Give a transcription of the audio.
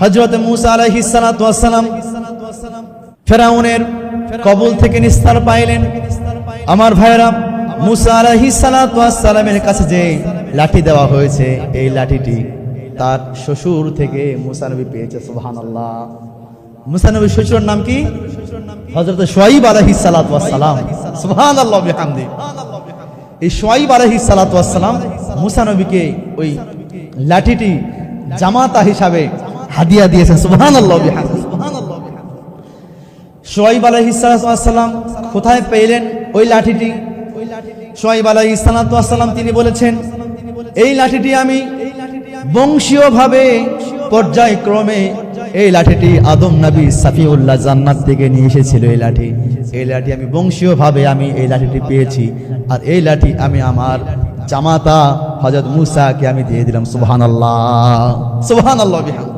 হযরত মুসা আলাইহিস সালাতু ওয়াস সালাম ফেরাউনের কবল থেকে নিস্তার পাইলেন। আমার ভাইরা, মুসা আলাইহিস সালাতু ওয়াস সালামের কাছে যে লাঠি দেওয়া হয়েছে, এই লাঠিটি তার শ্বশুর থেকে মুসা নবী পেয়েছে। সুবহানাল্লাহ। মুসা নবীর শ্বশুরের নাম কি? হযরত শুআইব আলাইহিস সালাতু ওয়াস সালাম। সুবহানাল্লাহ বিহামদি। এই শুআইব আলাইহিস সালাতু ওয়াস সালাম মুসা নবীকে ওই লাঠিটি জামাতা হিসাবে হাদিয়া দিয়েছেন। সুবহানাল্লাহ বিহামদি। শুআইব আলাইহিস সালাতু ওয়াস সালাম কোথায় পেলেন ওই লাঠিটি? শুআইব আলাইহিস সালাতু ওয়াস সালাম তিনি বলেছেন, এই লাঠিটি আমি বংশীয়ভাবে পর্যায়ক্রমে এই লাঠিটি আদম নবী সাফিউল্লাহ জান্নাত থেকে নিয়ে এসেছিল। এই লাঠি আমি বংশীয়ভাবে আমি এই লাঠিটি পেয়েছি, আর এই লাঠি আমি আমার জামাতা হযরত মুসাকে আমি দিয়ে দিলাম। সুবহানাল্লাহ, সুবহানাল্লাহ বিহামদিহি।